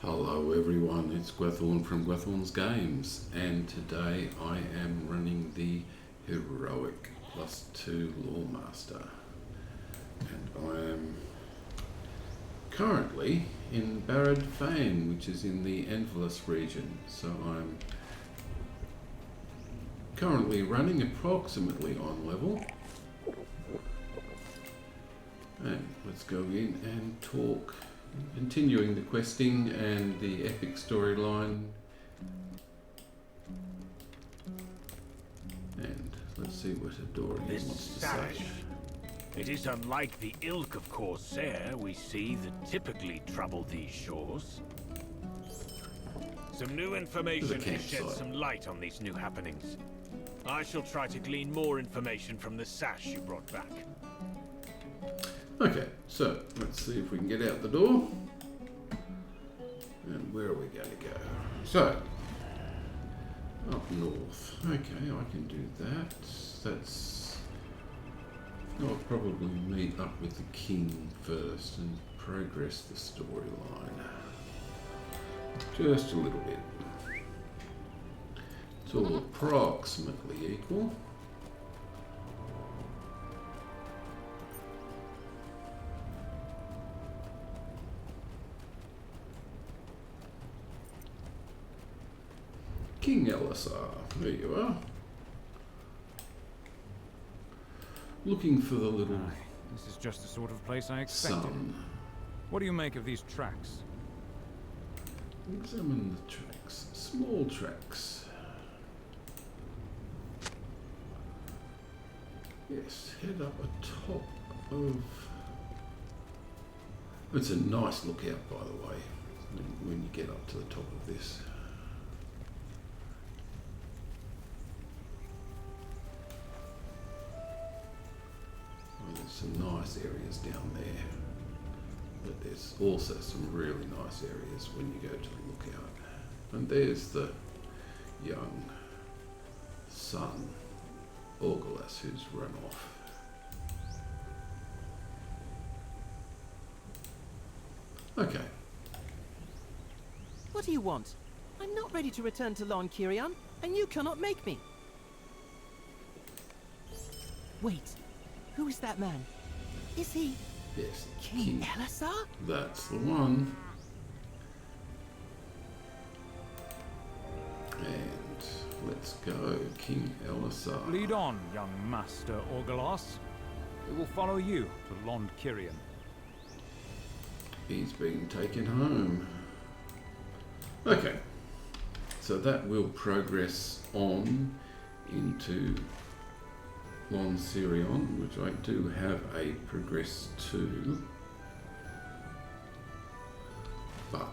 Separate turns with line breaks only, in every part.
Hello everyone, it's Gwethorn from Gwethorn's Games, and today I am running the Heroic +2 Loremaster, and I am currently in Barad Fane, which is in the Envelus region, so I'm currently running approximately on level. And let's go in and talk, continuing the questing and the epic storyline. And let's see what Adori wants to say.
It is unlike the ilk of Corsair we see that typically trouble these shores. Some new information has shed some light on these new happenings. I shall try to glean more information from the sash you brought back.
Okay, so let's see if we can get out the door. And where are we going to go? So, up north. Okay, I can do that. I'll probably meet up with the king first and progress the storyline. Just a little bit. It's all approximately equal. King Elisar, there you are. Looking for the little
This is just the sort of place I expected.
son.
What do you make of these tracks?
Examine the tracks. Small tracks. Yes, head up atop of... It's a nice lookout, by the way, when you get up to the top of this. Some nice areas down there, but there's also some really nice areas when you go to the lookout. And there's the young son, Orgalas, who's run off. Okay.
What do you want? I'm not ready to return to Lon Kirian, and you cannot make me. Wait. Who is that man? Is he...
Yes,
King Elisar?
That's the one. And let's go, King Elisar.
Lead on, young Master Orgalas. We will follow you to Lon Kirian.
He's been taken home. Okay, so that will progress on into Lon Sirion, which I do have a progress to. But,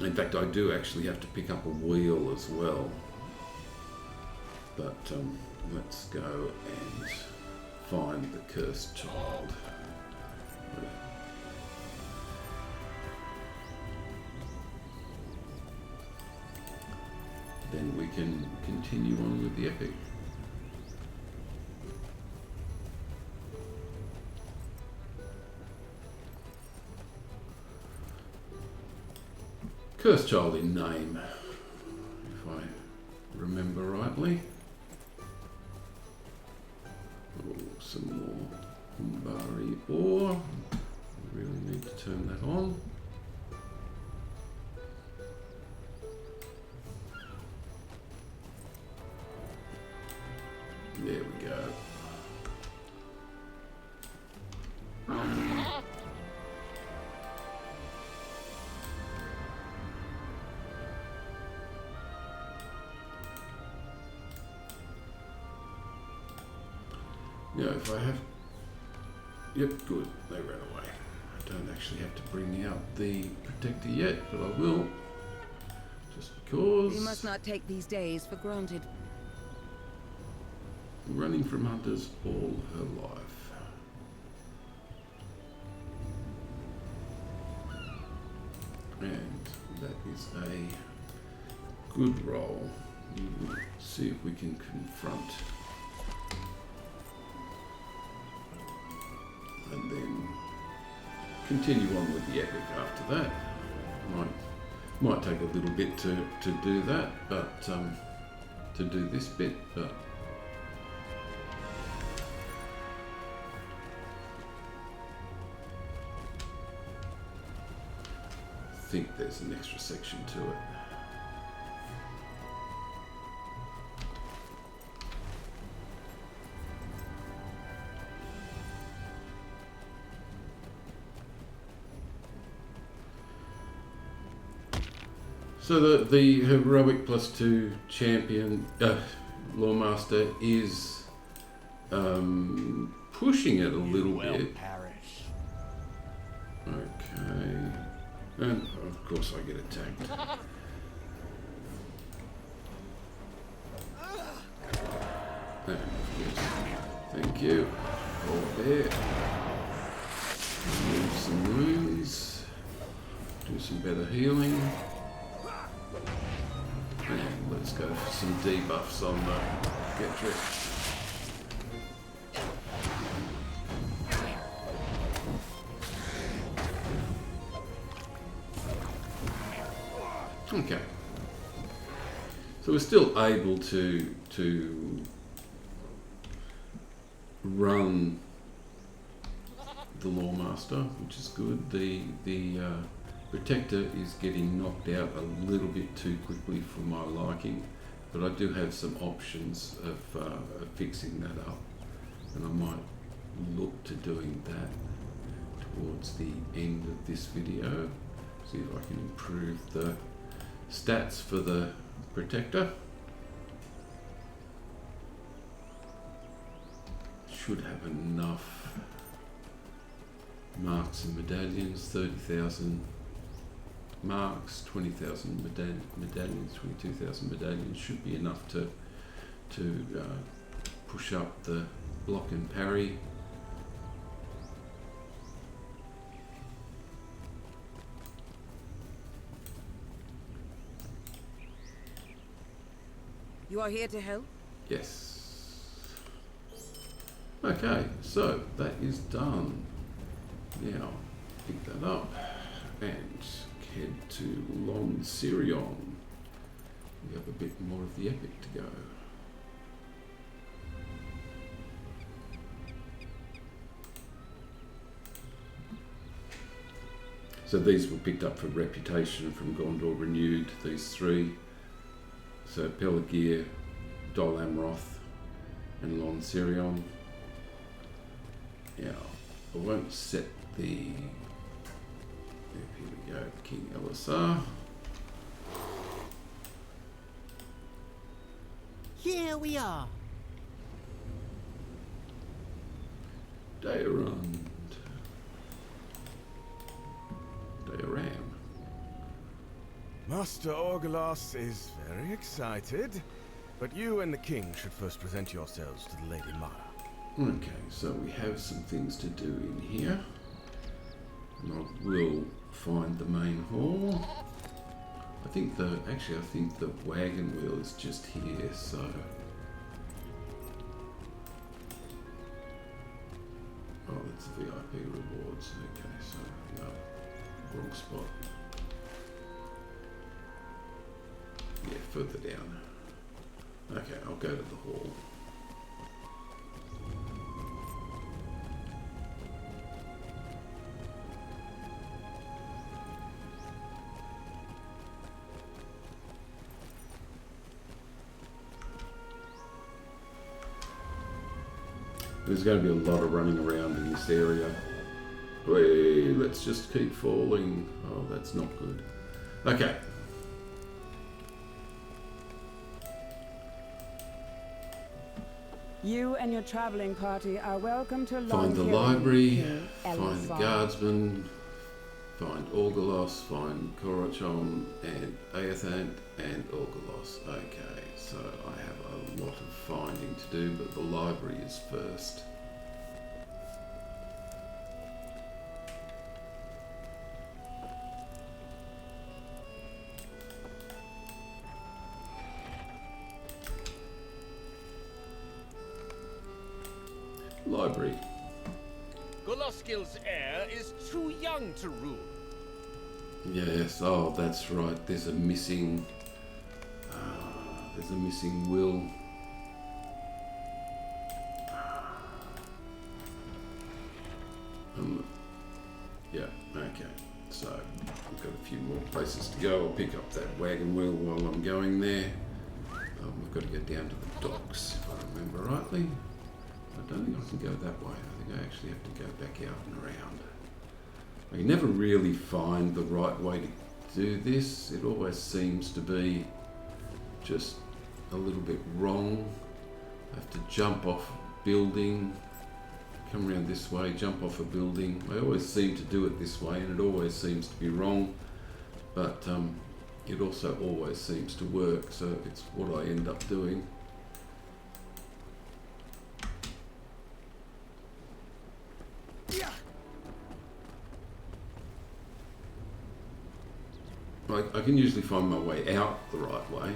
in fact, I do actually have to pick up a wheel as well. But let's go and find the cursed child. Then we can continue on with the epic. Cursed child in name, if I remember rightly. Oh, some more Umbari ore. We really need to turn that on. There we go. Yeah, if I have... Yep, good. They ran away. I don't actually have to bring out the protector yet, but I will. Just because...
You must not take these days for granted.
Running from hunters all her life. And that is a good roll. We'll see if we can confront. And then continue on with the epic after that. Might Might take a little bit to do that, but to do this bit, but I think there's an extra section to it. So the heroic +2 champion, Loremaster, is pushing it a little bit.
Perish.
Okay. And of course I get attacked. And of course, thank you. Over there. Remove some wounds. Do some better healing. And let's go for some debuffs on the Getrick. Okay. So we're still able to run the Loremaster, which is good. The Protector is getting knocked out a little bit too quickly for my liking, but I do have some options of fixing that up, and I might look to doing that towards the end of this video. See if I can improve the stats for the Protector. Should have enough marks and medallions, 30,000 marks, 20,000 medallions, 22,000 medallions should be enough to push up the block and parry.
You are here to help?
Yes. Okay, so that is done. Now pick that up and head to Long Sirion. We have a bit more of the epic to go. So these were picked up for reputation from Gondor Renewed, these three. So Pelargir, Dol Amroth and Long Sirion. Now, I won't set the... Here we go, King Elisar.
Here we are.
Daerund. Daeram.
Master Orgalos is very excited, but you and the king should first present yourselves to the Lady Mara.
Okay, so we have some things to do in here. And I will find the main hall. I think the wagon wheel is just here, so oh, that's the VIP rewards. Okay, so no, wrong spot. Yeah, further down. Okay, I'll go to the hall. There's going to be a lot of running around in this area. Whee, let's just keep falling. Oh, that's not good. Okay.
You and your traveling party are welcome to
Find the library, find the guardsman, find Orgalos, find Korochon and Aethant and Orgalos. Okay, so I have a lot of finding to do, but the library is first.
Goloskil's heir is too young to rule.
Yes, oh, that's right. There's a missing will. Yeah, okay. So I've got a few more places to go. I'll pick up that wagon wheel while I'm going there. We've got to go down to the docks, if I remember rightly. I don't think I can go that way. I think I actually have to go back out and around. I can never really find the right way to do this. It always seems to be just a little bit wrong. I have to jump off a building, come around this way, jump off a building. I always seem to do it this way, and it always seems to be wrong, but it also always seems to work, so it's what I end up doing. I can usually find my way out the right way.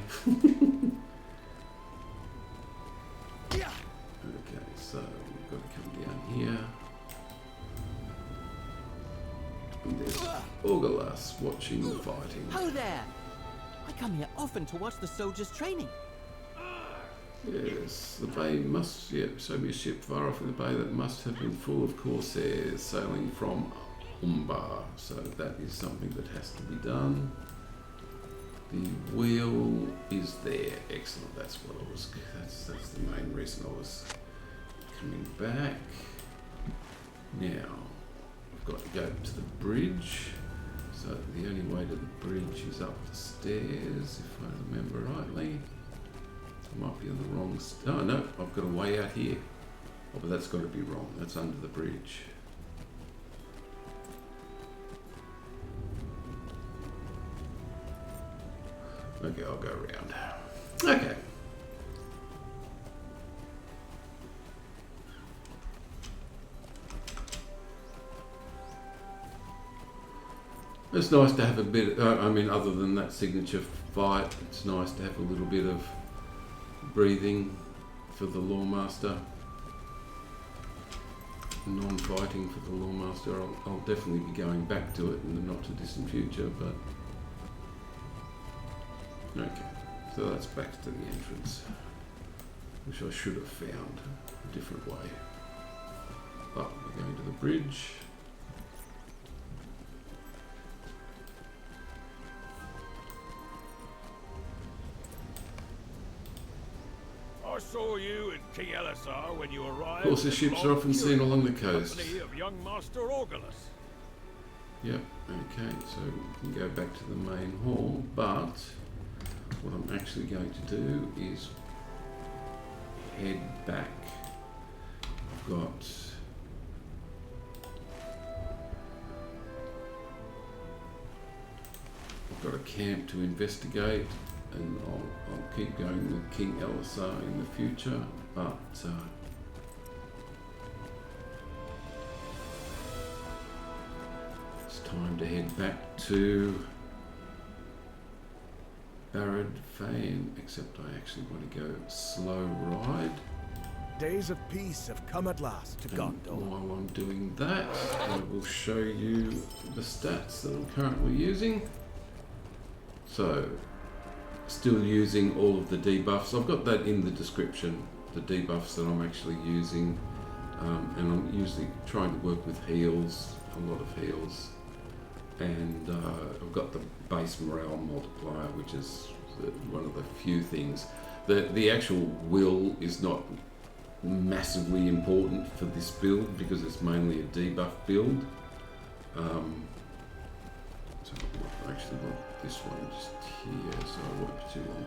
Okay, so we've got to come down here. And there's Orgalas watching the fighting.
Oh there! I come here often to watch the soldiers training.
Yes, the bay must, show me a ship far off in the bay that must have been full of corsairs sailing from Umbar. So that is something that has to be done. The wheel is there. Excellent. That's what I was. That's the main reason I was coming back. Now I've got to go to the bridge. So the only way to the bridge is up the stairs, if I remember rightly. I might be on the wrong. Oh no, I've got a way out here. Oh, but that's got to be wrong. That's under the bridge. Okay, I'll go around. Okay. It's nice to have a bit, other than that signature fight, it's nice to have a little bit of breathing for the Loremaster. Non-fighting for the Loremaster. I'll definitely be going back to it in the not too distant future, but okay, so that's back to the entrance, which I should have found a different way. But we're going to the bridge.
I saw you and King Elisar when you arrived.
Of course, the ships are often seen along the coast.
Company of young Master Orgalas.
Yep, okay, so we can go back to the main hall, but what I'm actually going to do is head back. I've got a camp to investigate, and I'll keep going with King Elisar in the future, but it's time to head back to Barad Fane, except I actually want to go slow ride.
Days of peace have come at last to Gondor.
While I'm doing that, I will show you the stats that I'm currently using. So, still using all of the debuffs. I've got that in the description, the debuffs that I'm actually using, and I'm usually trying to work with heals, a lot of heals. And I've got the base morale multiplier, which is one of the few things. The actual will is not massively important for this build because it's mainly a debuff build. So I actually want this one just here, so I won't be too long.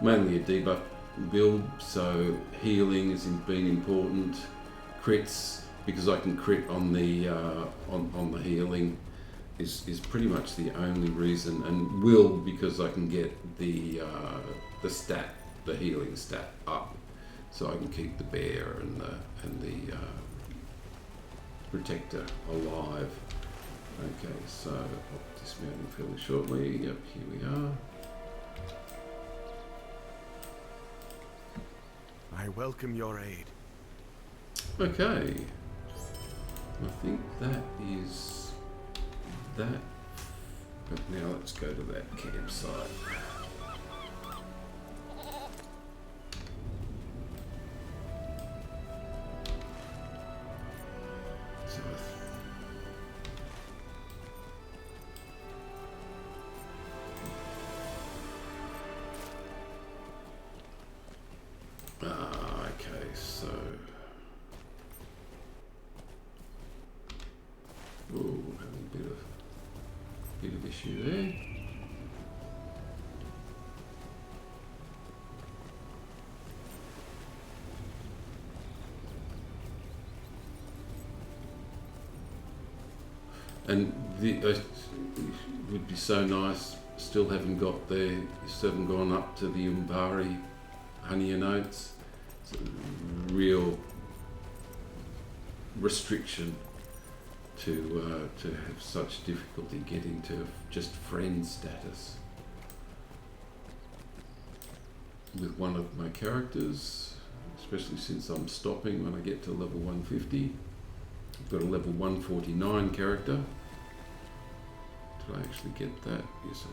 Mainly a debuff build, so healing has been important. Crits, because I can crit on the on the healing, is pretty much the only reason, and will, because I can get the stat, the healing stat up, so I can keep the bear and the protector alive. Okay, so I'll dismount him fairly shortly. Yep, here we are.
I welcome your aid.
Okay, I think that is that But now let's go to that campsite. So okay, so having a bit of issue there. And it would be so nice, still haven't got there, still haven't gone up to the Umbari honey and oats. It's a real restriction to have such difficulty getting to just friend status with one of my characters, especially since I'm stopping when I get to level 150. I've got a level 149 character. Did I actually get that? Yes, I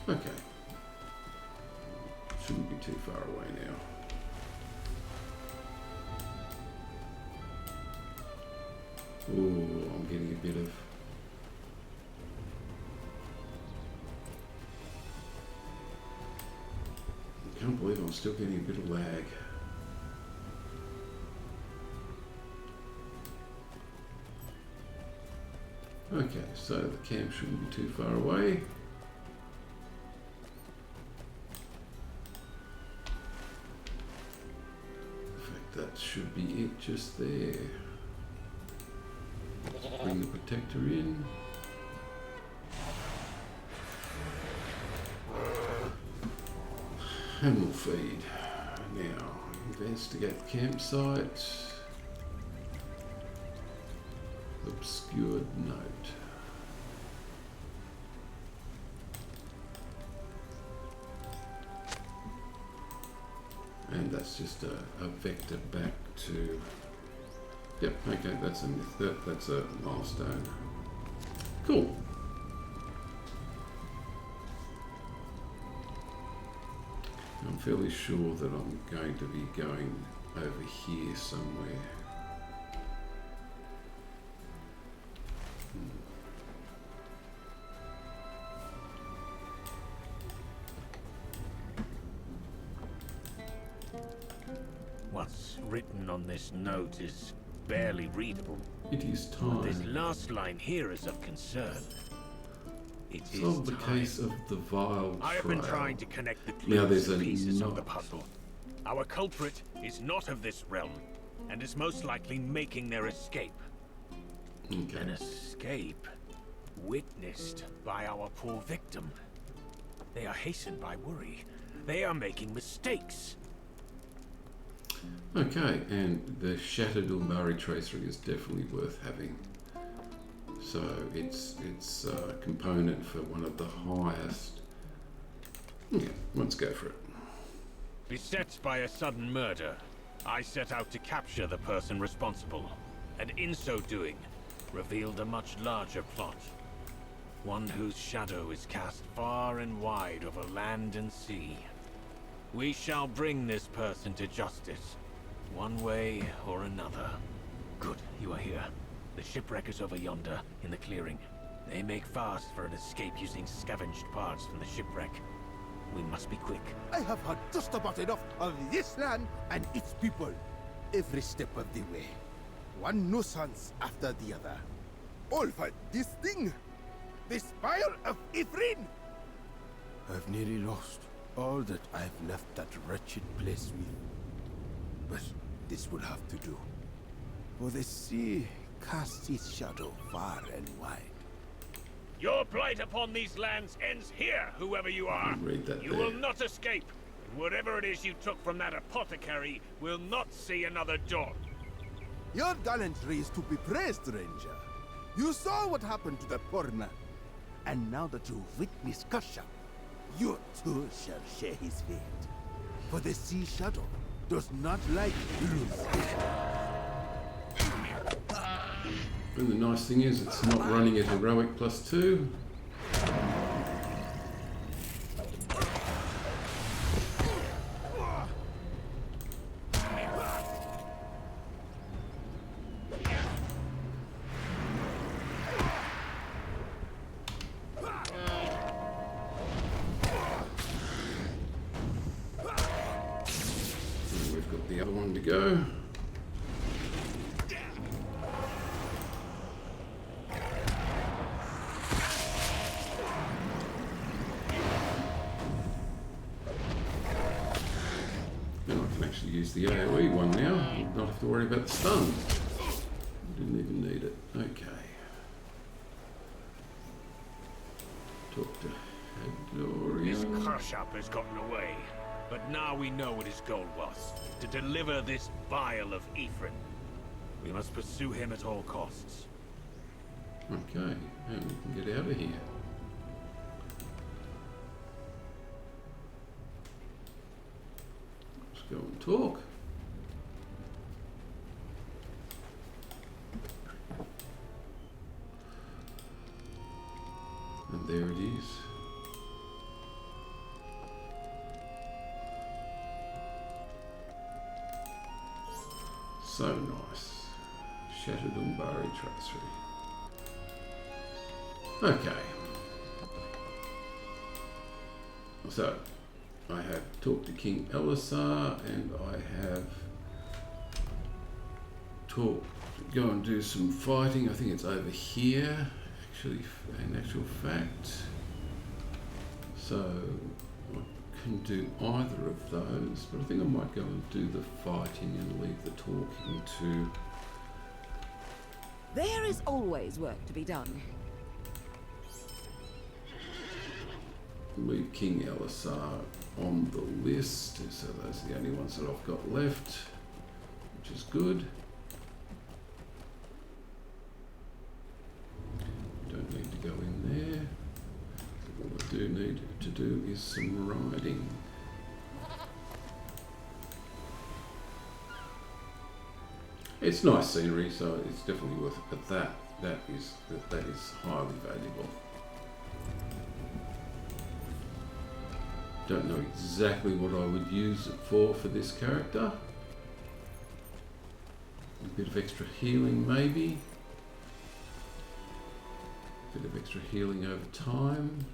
did. Okay. Shouldn't be too far away now. Ooh, I'm getting a bit of... I can't believe I'm still getting a bit of lag. Okay, so the camp shouldn't be too far away. In fact, that should be it just there. Bring the protector in. And we'll feed. Now, investigate the campsite. Obscured note. And that's just a vector back to... Yep, okay, that's a milestone. Cool. I'm fairly sure that I'm going to be going over here somewhere.
What's written on this note is barely readable.
It is time.
This last line here is of concern. It is
Solve the
time.
case of the vile
I have been
trail.
trying to connect the
Now
clues
there's
and
a
pieces of the
knot.
puzzle. Our culprit is not of this realm, and is most likely making their escape.
Okay.
An escape witnessed by our poor victim. They are hastened by worry. They are making mistakes.
Okay, and the shattered Umbari tracery is definitely worth having. So it's a component for one of the highest. Yeah, let's go for it.
Beset by a sudden murder, I set out to capture the person responsible, and in so doing, revealed a much larger plot. One whose shadow is cast far and wide over land and sea. We shall bring this person to justice, one way or another. Good, you are here. The shipwreck is over yonder, in the clearing. They make fast for an escape using scavenged parts from the shipwreck. We must be quick.
I have had just about enough of this land and its people, every step of the way. One nuisance after the other. All for this thing, the Spire of Ifrin. I've nearly lost all that I've left that wretched place with. But this will have to do. For the sea casts its shadow far and wide.
Your blight upon these lands ends here, whoever you are.
Read that
You
there.
will not escape. And whatever it is you took from that apothecary will not see another dawn.
Your gallantry is to be praised, Ranger. You saw what happened to the poor man. And now that you've witnessed Kasha, you too shall share his fate. For the sea shadow does not like losing.
And the nice thing is it's not running at heroic +2. And we've got the other one to go. Use the AoE one now, not have to worry about the stun. Didn't even need it. Okay. Talk to
This
Hadorian.
crush-up has gotten away, but now we know what his goal was, to deliver this vial of Ephraim. We must pursue him at all costs.
Okay, and we can get out of here. Let's go and talk. And there it is. So nice. Shattered Umbari Tracery. Okay. So, I have talked to King Elisar and I have talked, go and do some fighting. I think it's over here, actually, in actual fact. So, I can do either of those, but I think I might go and do the fighting and leave the talking to...
There is always work to be done.
Leave King Elisar on the list, so those are the only ones that I've got left, which is good. Don't need to go in there. What I do need to do is some riding. It's nice scenery, so it's definitely worth it, but that is highly valuable. Don't know exactly what I would use it for this character. A bit of extra healing maybe. A bit of extra healing over time.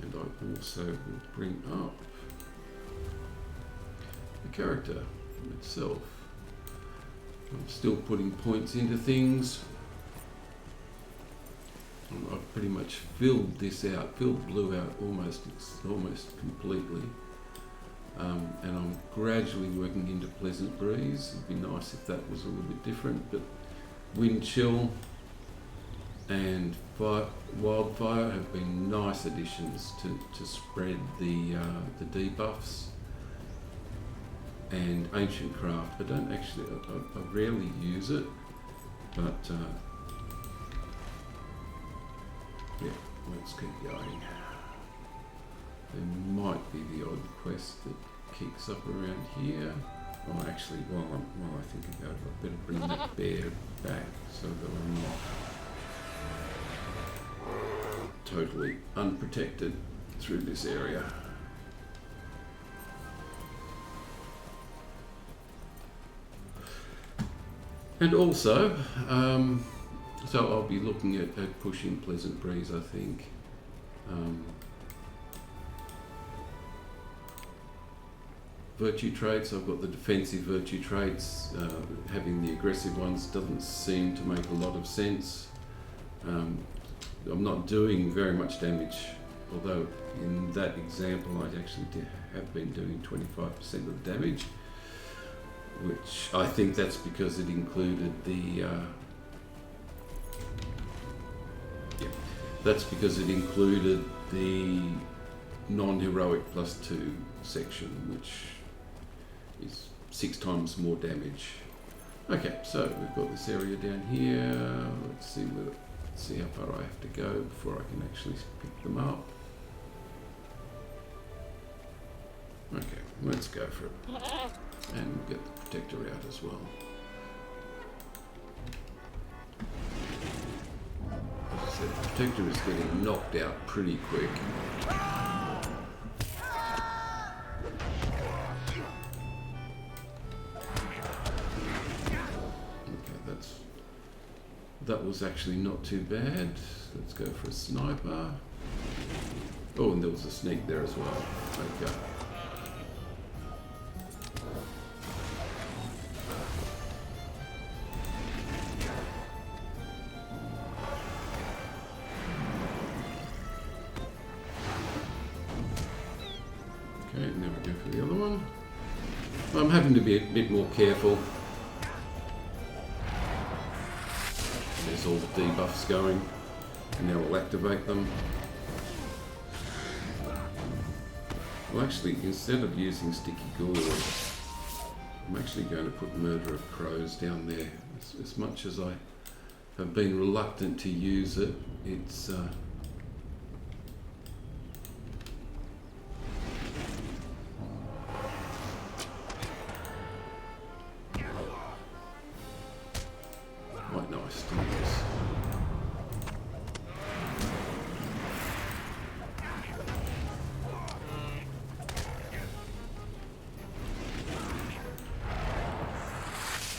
And I also will bring up the character itself. I'm still putting points into things. I've pretty much filled this out, filled blue out almost completely. And I'm gradually working into Pleasant Breeze. It'd be nice if that was a little bit different, but Wind Chill and Wildfire have been nice additions to spread the debuffs. And Ancient Craft, I don't actually, I rarely use it, but yeah, let's keep going. There might be the odd quest that kicks up around here. Oh, actually, while I think about it, I better bring that bear back so that I'm not totally unprotected through this area. And also, so I'll be looking at pushing Pleasant Breeze, I think. Virtue traits, I've got the defensive virtue traits. Having the aggressive ones doesn't seem to make a lot of sense. I'm not doing very much damage, although in that example I actually have been doing 25% of the damage, which I think that's because it included the that's because it included the non-heroic +2 section, which is 6 times more damage. Okay, so we've got this area down here. Let's see whether See how far I have to go before I can actually pick them up. Okay, let's go for it. And get the protector out as well. As I said, the protector is getting knocked out pretty quick. That was actually not too bad. Let's go for a sniper. Oh, and there was a sneak there as well. Okay. Okay, now we go for the other one. I'm having to be a bit more careful. There's all the debuffs going, and now we'll activate them. Well, actually, instead of using Sticky Gore, I'm actually going to put Murder of Crows down there. As much as I have been reluctant to use it, it's quite nice to use.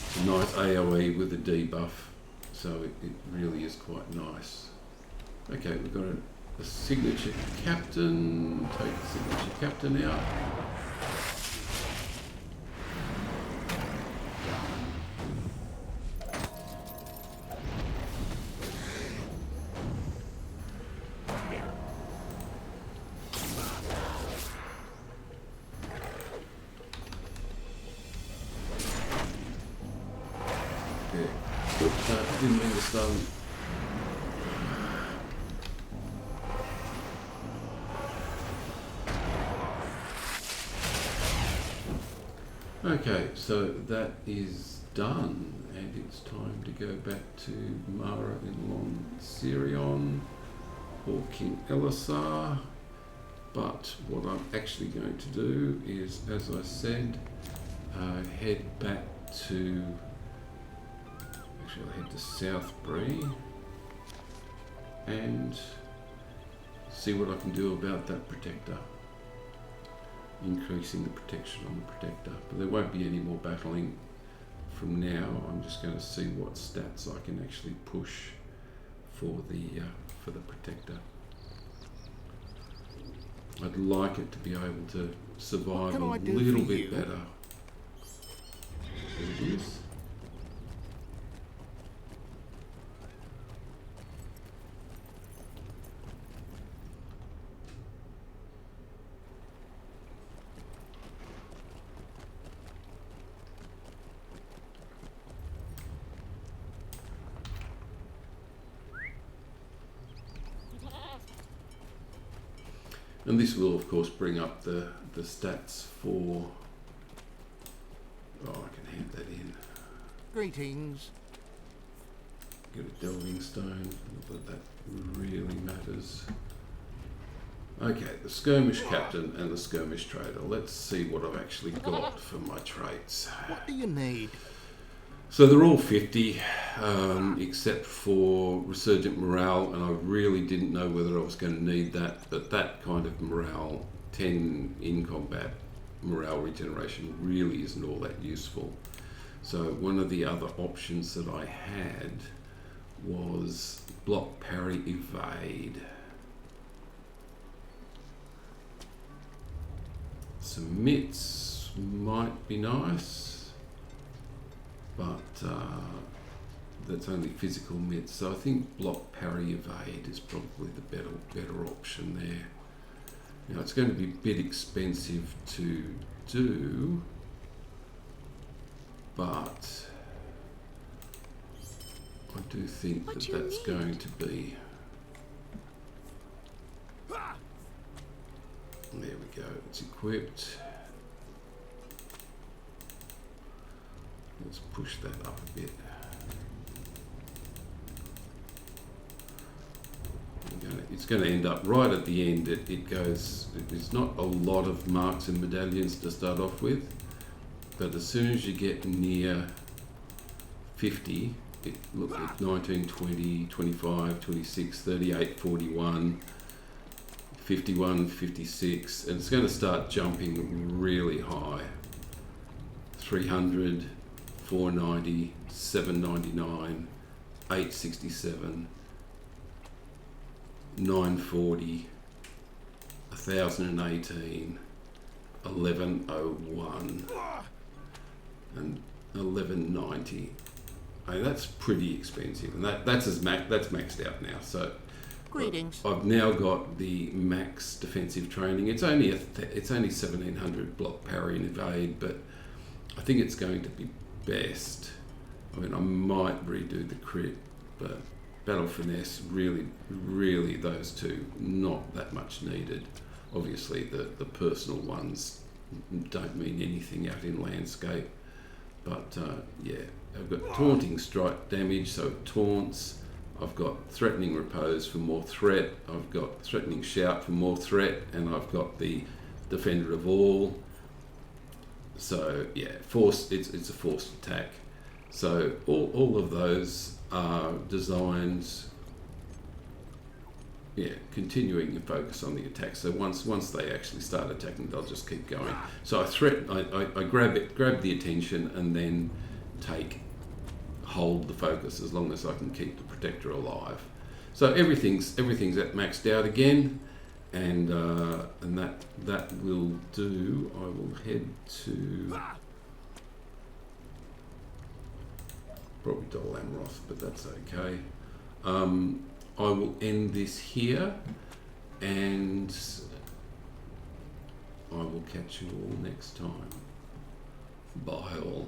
It's a nice AoE with a debuff, so it really is quite nice. Okay, we've got a signature captain. Take the signature captain out. Didn't mean to stun. Okay, so that is done, and it's time to go back to Mara in Long Sirion or King Elisar. But what I'm actually going to do is, as I said, head back to. I'll head to Southbury and see what I can do about that protector. Increasing the protection on the protector. But there won't be any more battling from now. I'm just going to see what stats I can actually push for the protector. I'd like it to be able to survive a little bit better. There it is. And this will, of course, bring up the stats for... Oh, I can hand that in.
Greetings.
Get a delving stone, but that really matters. Okay, the skirmish captain and the skirmish trader. Let's see what I've actually got for my traits.
What do you need?
So they're all 50, except for Resurgent Morale, and I really didn't know whether I was going to need that, but that kind of morale, 10 in combat morale regeneration, really isn't all that useful. So one of the other options that I had was block, parry, evade. Some mitts might be nice. But that's only physical mitts, so I think block, parry, evade is probably the better option there. Now it's going to be a bit expensive to do, but I do think that that's going to be. There we go. It's equipped. Let's push that up a bit. it's going to end up right at the end. It goes, there's not a lot of marks and medallions to start off with, but as soon as you get near 50, it looks at 19, 20, 25, 26, 38, 41, 51, 56, and it's going to start jumping really high. 300, 490, 799, 867, 940, 1018, 1101, and 1190. I mean, that's pretty expensive, and that's maxed out now. So
Greetings.
I've now got the max defensive training. It's only 1700 block, parry, and evade, but I think it's going to be best. I mean, I might redo the crit, but battle finesse, really those two, not that much needed. Obviously the personal ones don't mean anything out in landscape, but yeah, I've got taunting strike damage, so it taunts. I've got threatening repose for more threat, I've got threatening shout for more threat, and I've got the defender of all. So yeah, it's a forced attack. So all of those are designed, yeah, continuing to focus on the attack. So once they actually start attacking, they'll just keep going. So I grab the attention, and then hold the focus as long as I can keep the protector alive. So everything's maxed out again, and that will do. I will head to probably Dol Amroth, but that's okay. I will end this here, and I will catch you all next time. Bye all.